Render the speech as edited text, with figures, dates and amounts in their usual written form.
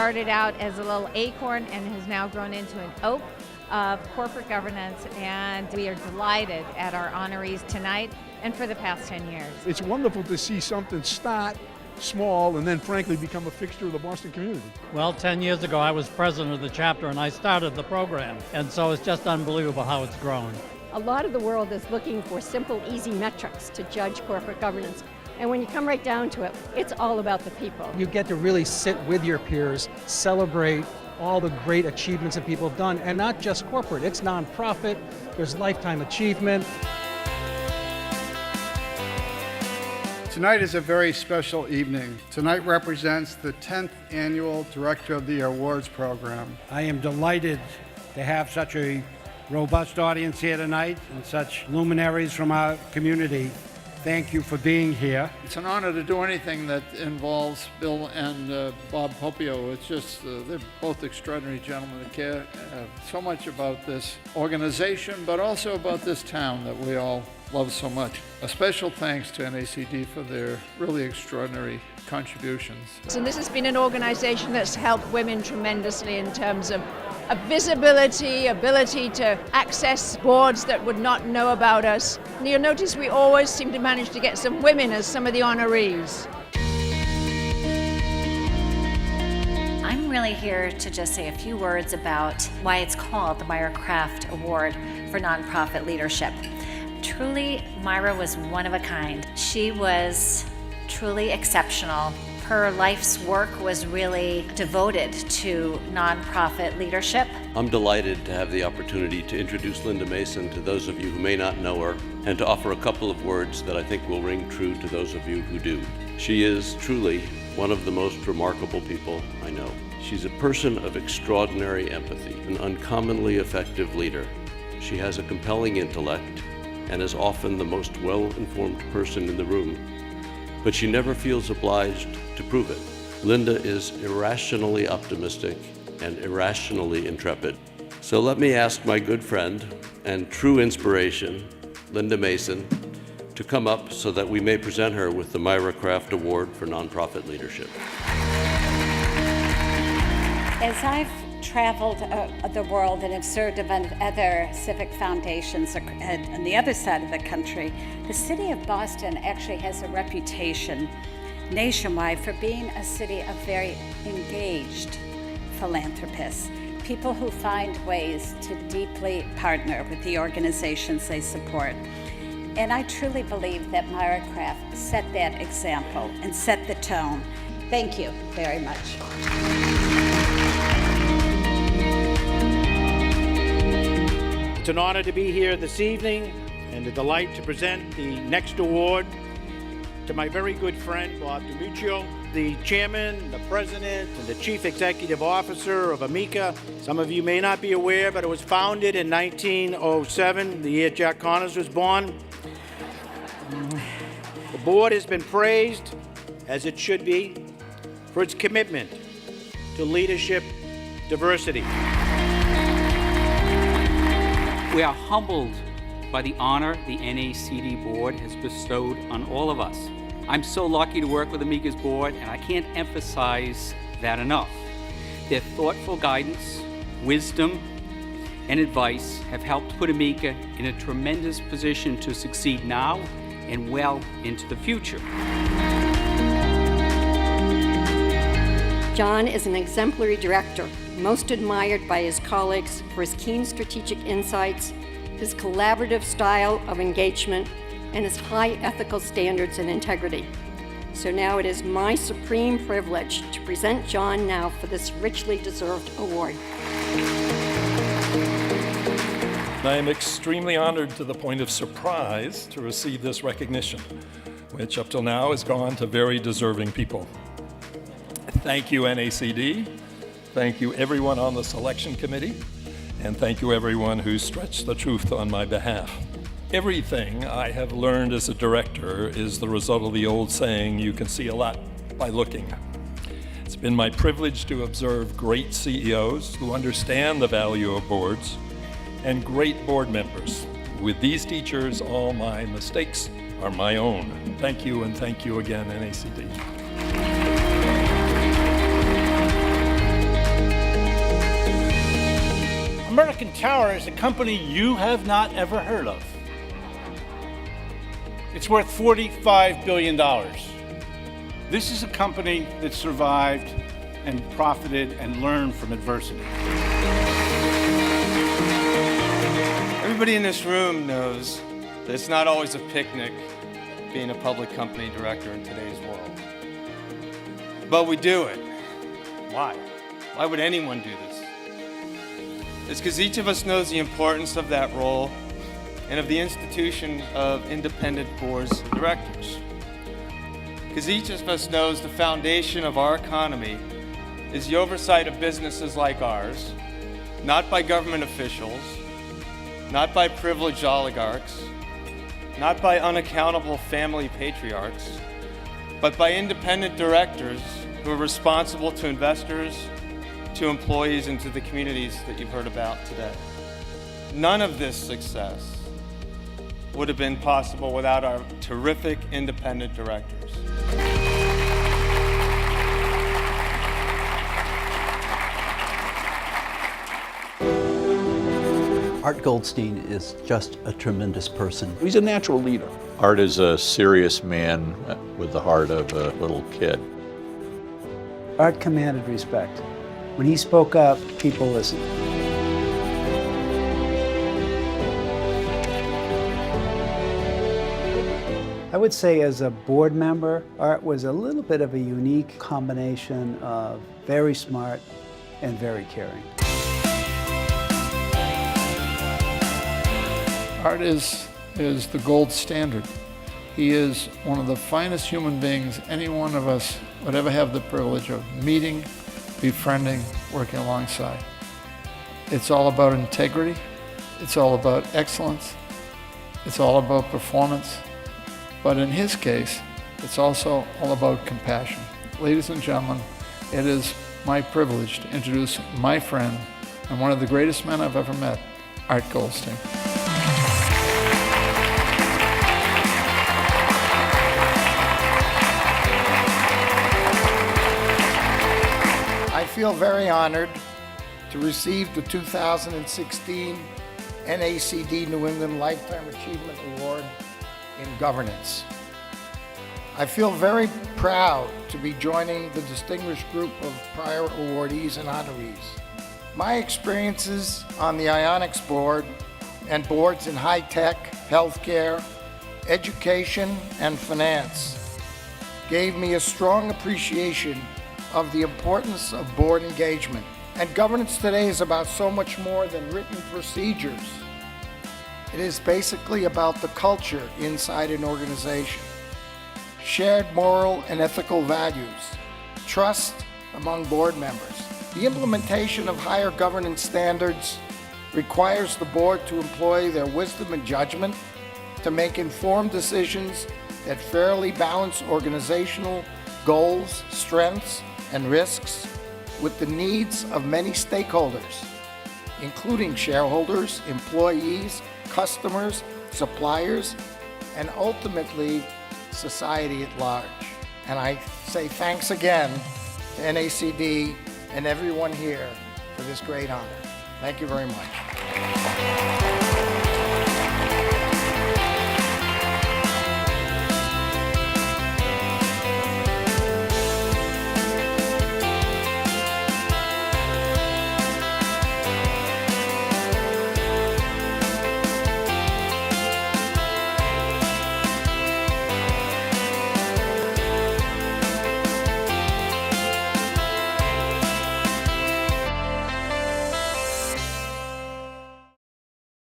started out as a little acorn and has now grown into an oak of corporate governance, and we are delighted at our honorees tonight and for the past 10 years. It's wonderful to see something start small and then frankly become a fixture of the Boston community. Well, 10 years ago I was president of the chapter and I started the program, and so it's just unbelievable how it's grown. A lot of the world is looking for simple, easy metrics to judge corporate governance. And when you come right down to it, it's all about the people. You get to really sit with your peers, celebrate all the great achievements that people have done, and not just corporate, it's nonprofit, there's lifetime achievement. Tonight is a very special evening. Tonight represents the 10th annual Director of the Awards program. I am delighted to have such a robust audience here tonight and such luminaries from our community. Thank you for being here. It's an honor to do anything that involves Bill and Bob Popio. It's just, they're both extraordinary gentlemen that care so much about this organization, but also about this town that we all love so much. A special thanks to NACD for their really extraordinary contributions. And this has been an organization that's helped women tremendously in terms of visibility, ability to access boards that would not know about us. And you'll notice we always seem to manage to get some women as some of the honorees. I'm really here to just say a few words about why it's called the Myra Craft Award for Nonprofit Leadership. Truly, Myra was one of a kind. She was truly exceptional. Her life's work was really devoted to nonprofit leadership. I'm delighted to have the opportunity to introduce Linda Mason to those of you who may not know her, and to offer a couple of words that I think will ring true to those of you who do. She is truly one of the most remarkable people I know. She's a person of extraordinary empathy, an uncommonly effective leader. She has a compelling intellect and is often the most well-informed person in the room, but she never feels obliged to prove it. Linda is irrationally optimistic and irrationally intrepid. So let me ask my good friend and true inspiration, Linda Mason, to come up so that we may present her with the Myra Craft Award for Nonprofit Leadership. As I've traveled the world and have served on other civic foundations on the other side of the country, the city of Boston actually has a reputation nationwide for being a city of very engaged philanthropists, people who find ways to deeply partner with the organizations they support. And I truly believe that Myra Craft set that example and set the tone. Thank you very much. It's an honor to be here this evening and a delight to present the next award to my very good friend, Bob DiMuccio, the chairman, the president, and the chief executive officer of Amica. Some of you may not be aware, but it was founded in 1907, the year Jack Connors was born. The board has been praised, as it should be, for its commitment to leadership diversity. We are humbled by the honor the NACD board has bestowed on all of us. I'm so lucky to work with Amica's board, and I can't emphasize that enough. Their thoughtful guidance, wisdom, and advice have helped put Amica in a tremendous position to succeed now and well into the future. John is an exemplary director, most admired by his colleagues for his keen strategic insights, his collaborative style of engagement, and his high ethical standards and integrity. So now it is my supreme privilege to present John now for this richly deserved award. I am extremely honored to the point of surprise to receive this recognition, which up till now has gone to very deserving people. Thank you, NACD. Thank you, everyone on the selection committee. And thank you, everyone who stretched the truth on my behalf. Everything I have learned as a director is the result of the old saying, you can see a lot by looking. It's been my privilege to observe great CEOs who understand the value of boards and great board members. With these teachers, all my mistakes are my own. Thank you, and thank you again, NACD. American Tower is a company you have not ever heard of. It's worth $45 billion. This is a company that survived and profited and learned from adversity. Everybody in this room knows that it's not always a picnic being a public company director in today's world. But we do it. Why? Why would anyone do this? It's because each of us knows the importance of that role and of the institution of independent boards of directors. Because each of us knows the foundation of our economy is the oversight of businesses like ours, not by government officials, not by privileged oligarchs, not by unaccountable family patriarchs, but by independent directors who are responsible to investors, to employees, and to the communities that you've heard about today. None of this success would have been possible without our terrific independent directors. Art Goldstein is just a tremendous person. He's a natural leader. Art is a serious man with the heart of a little kid. Art commanded respect. When he spoke up, people listened. I would say as a board member, Art was a little bit of a unique combination of very smart and very caring. Art is the gold standard. He is one of the finest human beings any one of us would ever have the privilege of meeting, befriending, working alongside. It's all about integrity. It's all about excellence. It's all about performance. But in his case, it's also all about compassion. Ladies and gentlemen, it is my privilege to introduce my friend and one of the greatest men I've ever met, Art Goldstein. I feel very honored to receive the 2016 NACD New England Lifetime Achievement Award in Governance. I feel very proud to be joining the distinguished group of prior awardees and honorees. My experiences on the Ionics board and boards in high tech, healthcare, education, and finance gave me a strong appreciation of the importance of board engagement. And governance today is about so much more than written procedures. It is basically about the culture inside an organization, shared moral and ethical values, trust among board members. The implementation of higher governance standards requires the board to employ their wisdom and judgment to make informed decisions that fairly balance organizational goals, strengths, and risks with the needs of many stakeholders, including shareholders, employees, customers, suppliers, and ultimately society at large. And I say thanks again to NACD and everyone here for this great honor. Thank you very much.